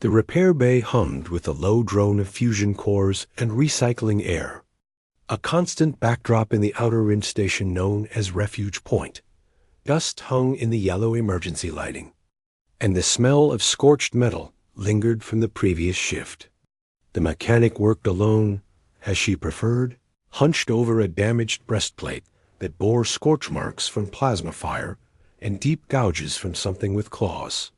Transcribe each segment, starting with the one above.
The repair bay hummed with the low drone of fusion cores and recycling air, a constant backdrop in the outer rim station known as Refuge Point. Dust hung in the yellow emergency lighting, and the smell of scorched metal lingered from the previous shift. The mechanic worked alone, as she preferred, hunched over a damaged breastplate that bore scorch marks from plasma fire and deep gouges from something with claws.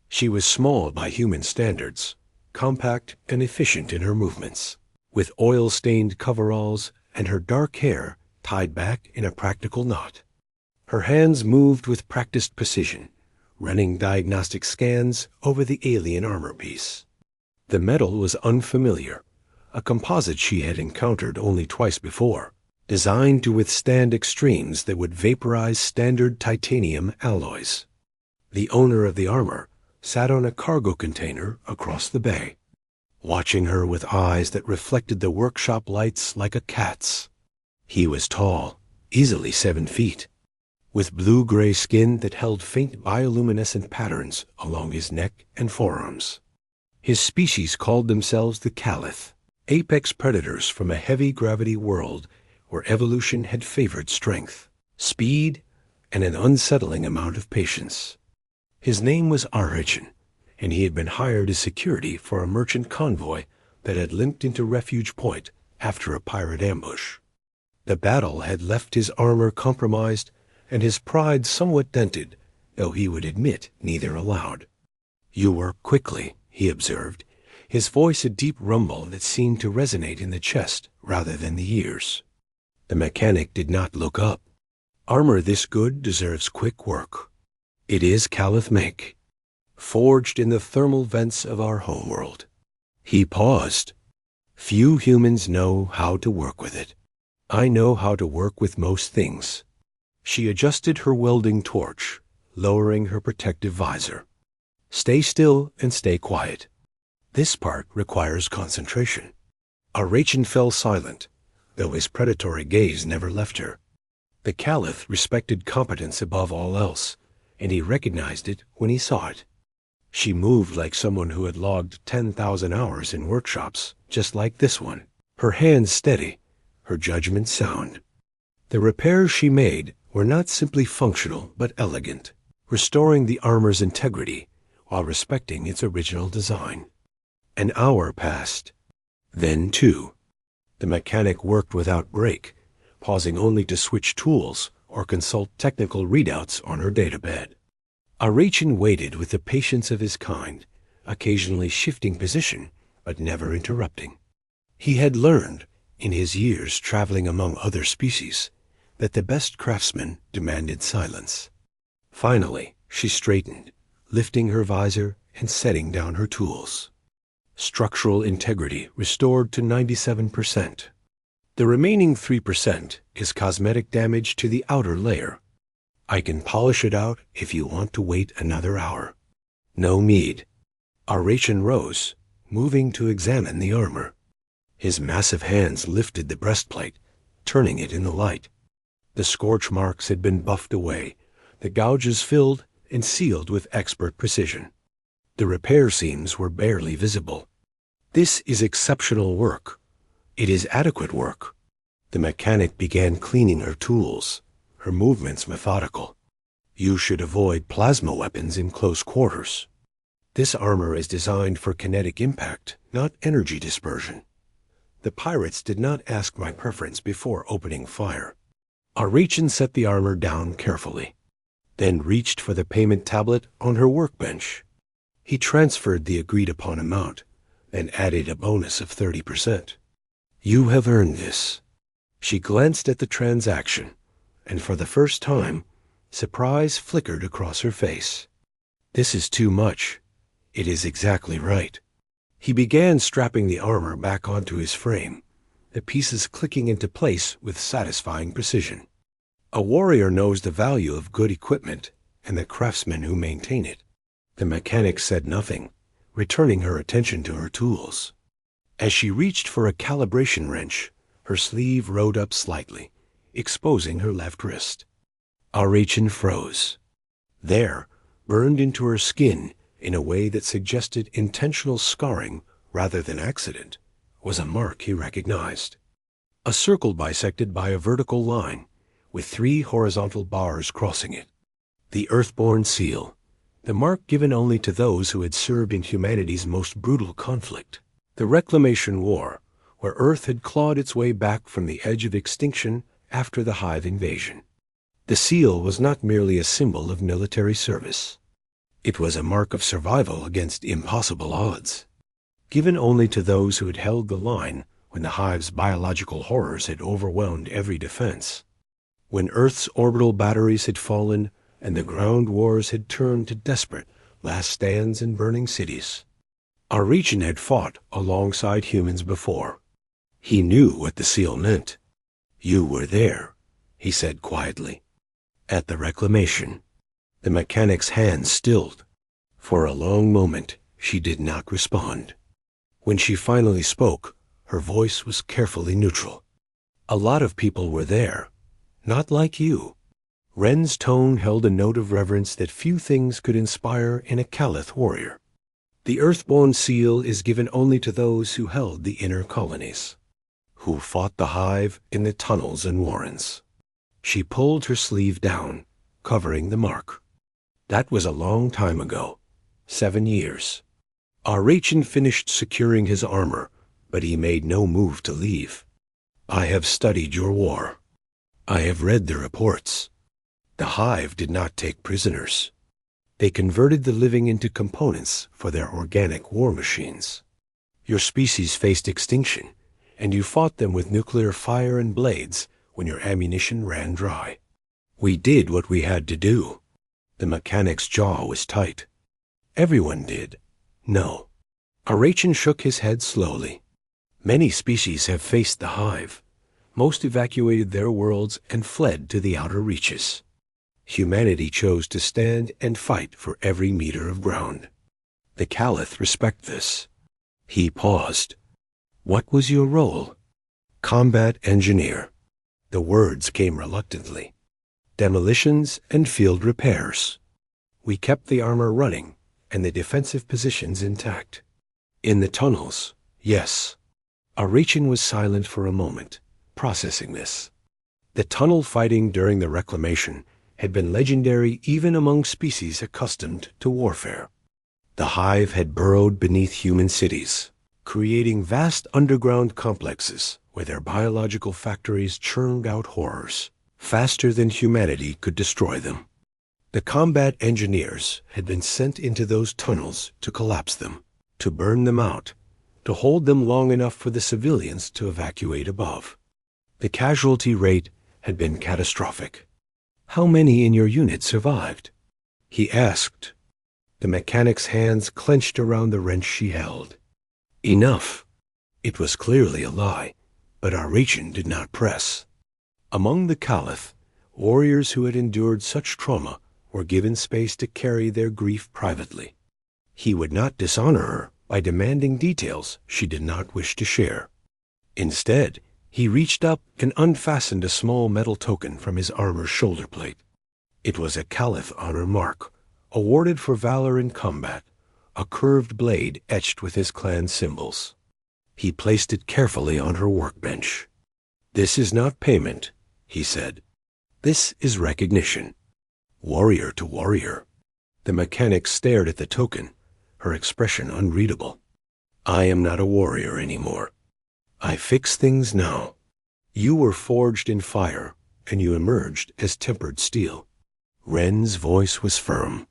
She was small by human standards, compact and efficient in her movements, with oil-stained coveralls and her dark hair tied back in a practical knot. Her hands moved with practiced precision, running diagnostic scans over the alien armor piece. The metal was unfamiliar, a composite she had encountered only twice before, designed to withstand extremes that would vaporize standard titanium alloys. The owner of the armor sat on a cargo container across the bay, watching her with eyes that reflected the workshop lights like a cat's. He was tall, easily 7 feet, with blue-gray skin that held faint bioluminescent patterns along his neck and forearms. His species called themselves the Caliph, apex predators from a heavy-gravity world where evolution had favored strength, speed, and an unsettling amount of patience. His name was Arichin, and he had been hired as security for a merchant convoy that had limped into Refuge Point after a pirate ambush. The battle had left his armor compromised and his pride somewhat dented, though he would admit neither aloud. "You work quickly," he observed, his voice a deep rumble that seemed to resonate in the chest rather than the ears. The mechanic did not look up. "Armor this good deserves quick work. It is Caliph make, forged in the thermal vents of our homeworld." He paused. "Few humans know how to work with it. I know how to work with most things." She adjusted her welding torch, lowering her protective visor. "Stay still and stay quiet. This part requires concentration." Arachin fell silent, though his predatory gaze never left her. The Caliph respected competence above all else, and he recognized it when he saw it. She moved like someone who had logged 10,000 hours in workshops, just like this one, her hands steady, her judgment sound. The repairs she made were not simply functional but elegant, restoring the armor's integrity while respecting its original design. An hour passed, then 2. The mechanic worked without break, pausing only to switch tools or consult technical readouts on her databed. Arachin waited with the patience of his kind, occasionally shifting position, but never interrupting. He had learned, in his years traveling among other species, that the best craftsmen demanded silence. Finally, she straightened, lifting her visor and setting down her tools. Structural integrity restored to 97%. The remaining 3% is cosmetic damage to the outer layer. I can polish it out if you want to wait another hour. No need. Arachin rose, moving to examine the armor. His massive hands lifted the breastplate, turning it in the light. The scorch marks had been buffed away, the gouges filled and sealed with expert precision. The repair seams were barely visible. "This is exceptional work. It is adequate work." The mechanic began cleaning her tools, her movements methodical. "You should avoid plasma weapons in close quarters. This armor is designed for kinetic impact, not energy dispersion." The pirates did not ask my preference before opening fire. Arachin set the armor down carefully, then reached for the payment tablet on her workbench. He transferred the agreed-upon amount, then added a bonus of 30%. "You have earned this." She glanced at the transaction, and for the first time, surprise flickered across her face. "This is too much. It is exactly right." He began strapping the armor back onto his frame, the pieces clicking into place with satisfying precision. A warrior knows the value of good equipment and the craftsmen who maintain it. The mechanic said nothing, returning her attention to her tools. As she reached for a calibration wrench, her sleeve rode up slightly, exposing her left wrist. Arachin froze. There, burned into her skin, in a way that suggested intentional scarring rather than accident, was a mark he recognized. A circle bisected by a vertical line, with 3 horizontal bars crossing it. The Earthborn seal, the mark given only to those who had served in humanity's most brutal conflict, the Reclamation War, where Earth had clawed its way back from the edge of extinction after the Hive invasion. The seal was not merely a symbol of military service. It was a mark of survival against impossible odds, given only to those who had held the line when the Hive's biological horrors had overwhelmed every defense. When Earth's orbital batteries had fallen and the ground wars had turned to desperate last stands in burning cities. Our region had fought alongside humans before. He knew what the seal meant. "You were there," he said quietly. At the reclamation, the mechanic's hands stilled. For a long moment, she did not respond. When she finally spoke, her voice was carefully neutral. "A lot of people were there. Not like you." Ren's tone held a note of reverence that few things could inspire in a Caliph warrior. "The Earthborn seal is given only to those who held the inner colonies, who fought the Hive in the tunnels and warrens." She pulled her sleeve down, covering the mark. "That was a long time ago. 7 years. Arachin finished securing his armor, but he made no move to leave. I have studied your war. I have read the reports. The Hive did not take prisoners. They converted the living into components for their organic war machines. Your species faced extinction, and you fought them with nuclear fire and blades when your ammunition ran dry. We did what we had to do." The mechanic's jaw was tight. "Everyone did." "No." Arachin shook his head slowly. "Many species have faced the Hive. Most evacuated their worlds and fled to the outer reaches. Humanity chose to stand and fight for every meter of ground. The Caliph respect this." He paused. "What was your role?" "Combat engineer." The words came reluctantly. "Demolitions and field repairs. We kept the armor running and the defensive positions intact. In the tunnels, yes." Arachin was silent for a moment, processing this. The tunnel fighting during the reclamation had been legendary even among species accustomed to warfare. The Hive had burrowed beneath human cities, creating vast underground complexes where their biological factories churned out horrors, faster than humanity could destroy them. The combat engineers had been sent into those tunnels to collapse them, to burn them out, to hold them long enough for the civilians to evacuate above. The casualty rate had been catastrophic. "How many in your unit survived?" he asked. The mechanic's hands clenched around the wrench she held. "Enough." It was clearly a lie, but Arachin did not press. Among the Caliph, warriors who had endured such trauma were given space to carry their grief privately. He would not dishonor her by demanding details she did not wish to share. Instead, he reached up and unfastened a small metal token from his armor's shoulder plate. It was a Caliph honor mark, awarded for valor in combat, a curved blade etched with his clan's symbols. He placed it carefully on her workbench. "This is not payment," he said. "This is recognition. Warrior to warrior." The mechanic stared at the token, her expression unreadable. "I am not a warrior anymore. I fix things now. You were forged in fire, and you emerged as tempered steel." Ren's voice was firm.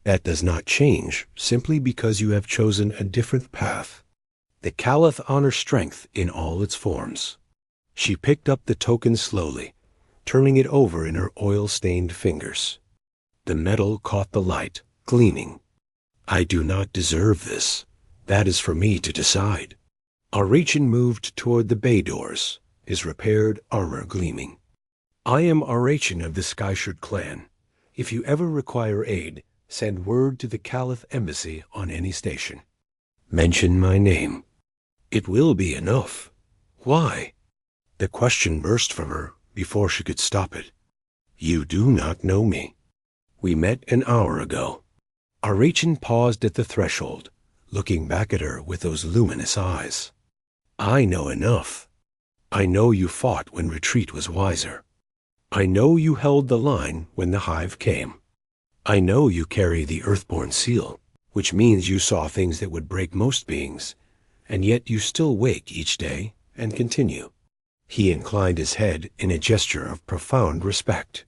"That does not change simply because you have chosen a different path. The Caliph honors strength in all its forms." She picked up the token slowly, turning it over in her oil-stained fingers. The metal caught the light, gleaming. "I do not deserve this. That is for me to decide." Arachin moved toward the bay doors, his repaired armor gleaming. "I am Arachin of the Skyshirt clan. If you ever require aid, send word to the Caliph embassy on any station. Mention my name." "It will be enough." "Why?" The question burst from her before she could stop it. "You do not know me. We met an hour ago." Arachin paused at the threshold, looking back at her with those luminous eyes. I know enough. I know you fought when retreat was wiser. I know you held the line when the hive came. I know you carry the Earthborn seal, which means you saw things that would break most beings, and yet you still wake each day and continue. He inclined his head in a gesture of profound respect.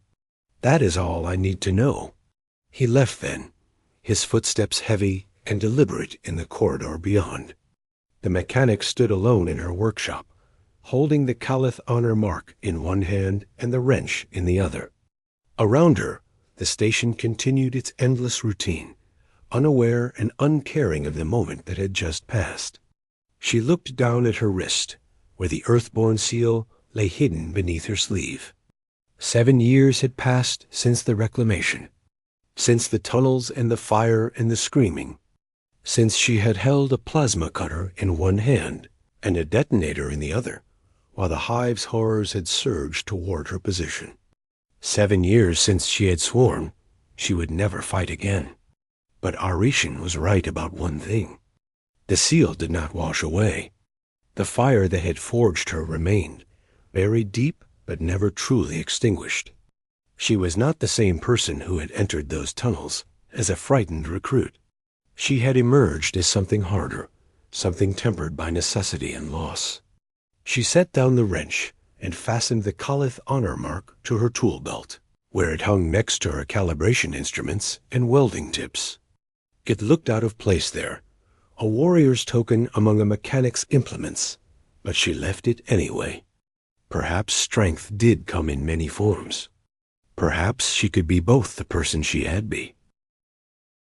That is all I need to know. He left then, his footsteps heavy and deliberate in the corridor beyond. The mechanic stood alone in her workshop, holding the Caliph honor mark in one hand and the wrench in the other. Around her, the station continued its endless routine, unaware and uncaring of the moment that had just passed. She looked down at her wrist, where the Earthborn seal lay hidden beneath her sleeve. 7 years had passed since the reclamation, since the tunnels and the fire and the screaming, since she had held a plasma cutter in one hand and a detonator in the other, while the hive's horrors had surged toward her position. 7 years since she had sworn she would never fight again. But Arachin was right about one thing. The seal did not wash away. The fire that had forged her remained, buried deep but never truly extinguished. She was not the same person who had entered those tunnels as a frightened recruit. She had emerged as something harder, something tempered by necessity and loss. She set down the wrench and fastened the Caliph honor mark to her tool belt, where it hung next to her calibration instruments and welding tips. It looked out of place there, a warrior's token among a mechanic's implements, but she left it anyway. Perhaps strength did come in many forms. Perhaps she could be both the person she had been,